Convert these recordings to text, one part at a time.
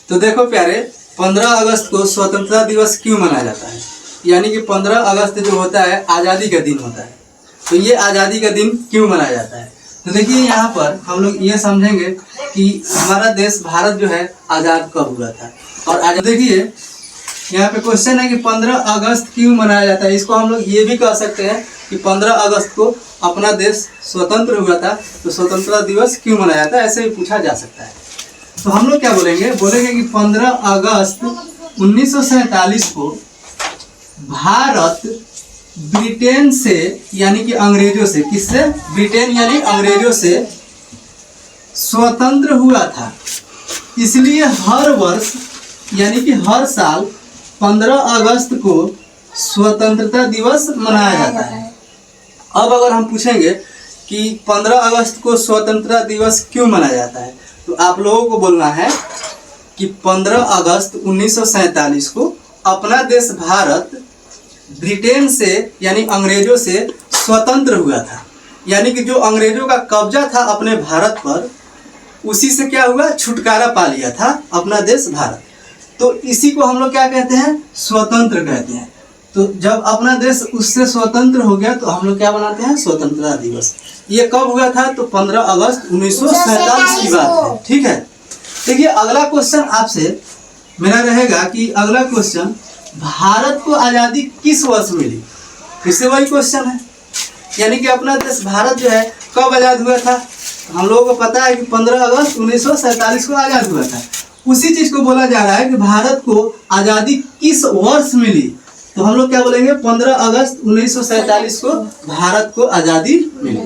तो देखो प्यारे, 15 अगस्त को स्वतंत्रता दिवस क्यों मनाया जाता है? यानी कि 15 अगस्त जो होता है आज़ादी का दिन होता है। तो ये आज़ादी का दिन क्यों मनाया जाता है? तो देखिए यहाँ पर हम लोग ये समझेंगे कि हमारा देश भारत जो है आज़ाद कब हुआ था। और देखिए यहाँ पे क्वेश्चन है कि 15 अगस्त क्यों मनाया जाता है। इसको हम लोग ये भी कह सकते हैं कि 15 अगस्त को अपना देश स्वतंत्र हुआ था, तो स्वतंत्रता दिवस क्यों मनाया जाता है, ऐसे भी पूछा जा सकता है। तो हम लोग क्या बोलेंगे कि 15 अगस्त 1947 को भारत ब्रिटेन से यानी कि अंग्रेजों से, किससे? ब्रिटेन यानी अंग्रेजों से स्वतंत्र हुआ था। इसलिए हर वर्ष यानी कि हर साल 15 अगस्त को स्वतंत्रता दिवस मनाया जाता है। अब अगर हम पूछेंगे कि 15 अगस्त को स्वतंत्रता दिवस क्यों मनाया जाता है, तो आप लोगों को बोलना है कि 15 अगस्त 1947 को अपना देश भारत ब्रिटेन से यानी अंग्रेजों से स्वतंत्र हुआ था। यानी कि जो अंग्रेजों का कब्जा था अपने भारत पर, उसी से क्या हुआ, छुटकारा पा लिया था अपना देश भारत। तो इसी को हम लोग क्या कहते हैं, स्वतंत्र कहते हैं। तो जब अपना देश उससे स्वतंत्र हो गया तो हम लोग क्या बनाते हैं, स्वतंत्रता दिवस। ये कब हुआ था? तो 15 अगस्त 1947 की बात है। ठीक है, देखिए अगला क्वेश्चन आपसे मेरा रहेगा कि अगला क्वेश्चन, भारत को आज़ादी किस वर्ष मिली? फिर से वही क्वेश्चन है, यानी कि अपना देश भारत जो है कब आज़ाद हुआ था? हम लोगों को पता है कि 15 अगस्त 1947 को आज़ाद हुआ था। उसी चीज़ को बोला जा रहा है कि भारत को आज़ादी किस वर्ष मिली। तो हम लोग क्या बोलेंगे, 15 अगस्त 1947 को भारत को आज़ादी मिली।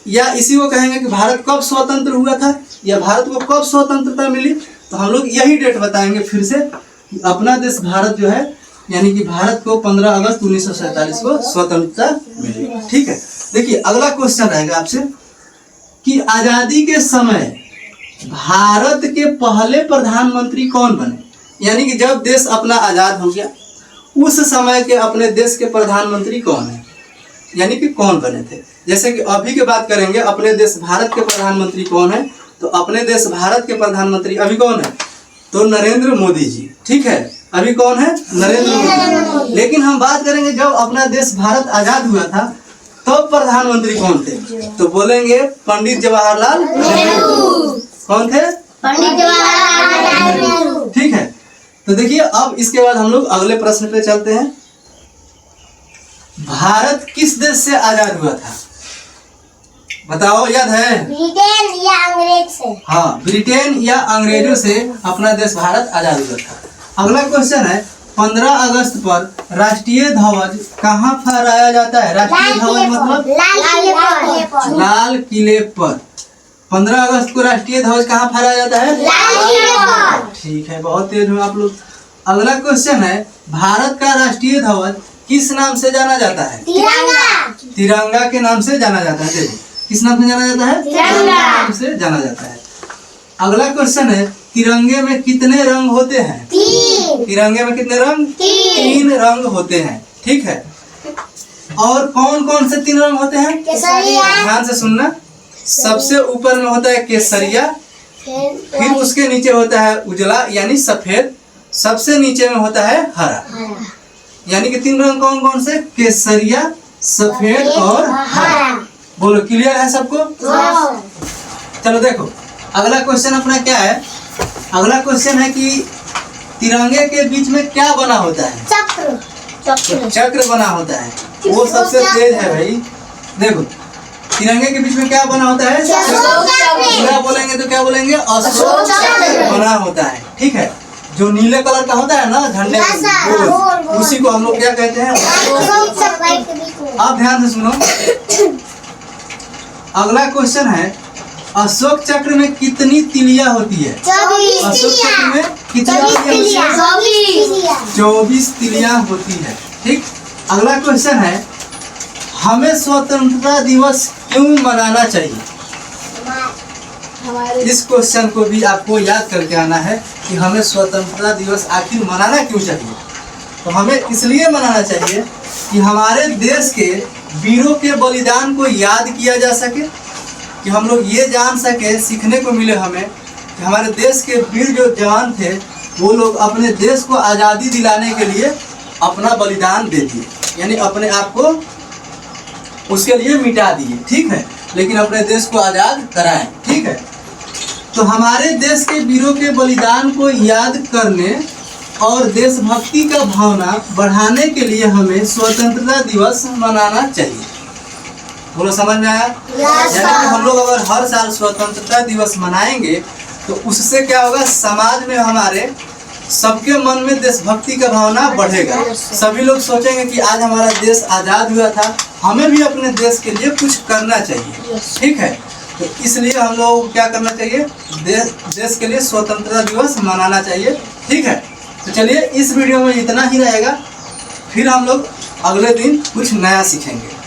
या इसी को कहेंगे कि भारत कब स्वतंत्र हुआ था या भारत को कब स्वतंत्रता मिली। तो हम लोग यही डेट बताएंगे फिर से कि अपना देश भारत जो है यानी कि भारत को 15 अगस्त 1947 को स्वतंत्रता मिली। ठीक है, देखिए अगला क्वेश्चन रहेगा आपसे कि आज़ादी के समय भारत के पहले प्रधानमंत्री कौन बने? यानी कि जब देश अपना आज़ाद हो गया उस समय के अपने देश के प्रधानमंत्री कौन है, यानी कि कौन बने थे। जैसे कि अभी की बात करेंगे, अपने देश भारत के प्रधानमंत्री कौन है, तो अपने देश भारत के प्रधानमंत्री अभी कौन है, तो नरेंद्र मोदी जी। ठीक है, अभी कौन है, नरेंद्र मोदी। लेकिन हम बात करेंगे जब अपना देश भारत आज़ाद हुआ था तब तो प्रधानमंत्री कौन थे, तो बोलेंगे पंडित जवाहरलाल नेहरू। कौन थे? पंडित जवाहरलाल नेहरू। ठीक है, तो देखिए अब इसके बाद हम लोग अगले प्रश्न पे चलते हैं। भारत किस देश से आजाद हुआ था? बताओ, याद है? ब्रिटेन या अंग्रेज से। हाँ, ब्रिटेन या अंग्रेजों से अपना देश भारत आजाद हुआ था। अगला क्वेश्चन है, 15 अगस्त पर राष्ट्रीय ध्वज कहाँ फहराया जाता है? राष्ट्रीय ध्वज मतलब लाल किले पर। 15 अगस्त को राष्ट्रीय ध्वज कहाँ फहराया जाता है? लाल किले पर। ठीक है, बहुत तेज हो आप लोग। अगला क्वेश्चन है, भारत का राष्ट्रीय ध्वज किस नाम से जाना जाता है? तिरंगा। तिरंगा के नाम से जाना जाता है। देखो किस नाम से जाना जाता है? तिरंगा नाम से जाना जाता है। अगला क्वेश्चन है, तिरंगे में कितने रंग होते हैं? 3। तिरंगे में कितने रंग? 3 रंग होते हैं। ठीक है, और कौन कौन से 3 रंग होते हैं? केसरिया। ध्यान से सुनना, सबसे ऊपर में होता है केसरिया, फिर उसके नीचे होता है उजला यानी सफेद, सबसे नीचे में होता है हरा। यानी कि 3 रंग कौन कौन से? केसरिया, सफेद और हरा। बोलो, क्लियर है सबको? चलो देखो अगला क्वेश्चन अपना क्या है। अगला क्वेश्चन है कि तिरंगे के बीच में क्या बना होता है? चक्र। चक्र बना होता है, वो सबसे तेज है भाई। देखो तिरंगे के बीच में क्या बना होता है? पूरा बोलेंगे तो क्या बोलेंगे? अशोक चक्र बना होता है। ठीक है, जो नीले कलर का होता है ना झंडे, उसी को हम लोग क्या कहते हैं? आप ध्यान से सुनो। अगला क्वेश्चन है, अशोक चक्र में कितनी तिलियां होती है? 24 अशोक चक्र में कितनी तिलियां होती है? 24 तिलियां होती है। ठीक, अगला क्वेश्चन है, हमें स्वतंत्रता दिवस क्यों मनाना चाहिए? इस क्वेश्चन को भी आपको याद करके आना है कि हमें स्वतंत्रता दिवस आखिर मनाना क्यों चाहिए। तो हमें इसलिए मनाना चाहिए कि हमारे देश के वीरों के बलिदान को याद किया जा सके, कि हम लोग ये जान सके, सीखने को मिले हमें कि हमारे देश के वीर जो जवान थे वो लोग अपने देश को आज़ादी दिलाने के लिए अपना बलिदान दे दिए, यानी अपने आप को उसके लिए मिटा दिए, ठीक है, लेकिन अपने देश को आज़ाद कराएं, ठीक है। तो हमारे देश के वीरों के बलिदान को याद करने और देशभक्ति का भावना बढ़ाने के लिए हमें स्वतंत्रता दिवस मनाना चाहिए। बोलो, समझ में आया? Yes, यानी कि हम लोग अगर हर साल स्वतंत्रता दिवस मनाएंगे तो उससे क्या होगा, समाज में हमारे सबके मन में देशभक्ति का भावना बढ़ेगा। सभी लोग सोचेंगे कि आज हमारा देश आज़ाद हुआ था, हमें भी अपने देश के लिए कुछ करना चाहिए, ठीक है। तो इसलिए हम लोग को क्या करना चाहिए, देश के लिए स्वतंत्रता दिवस मनाना चाहिए, ठीक है। तो चलिए इस वीडियो में इतना ही रहेगा, फिर हम लोग अगले दिन कुछ नया सीखेंगे।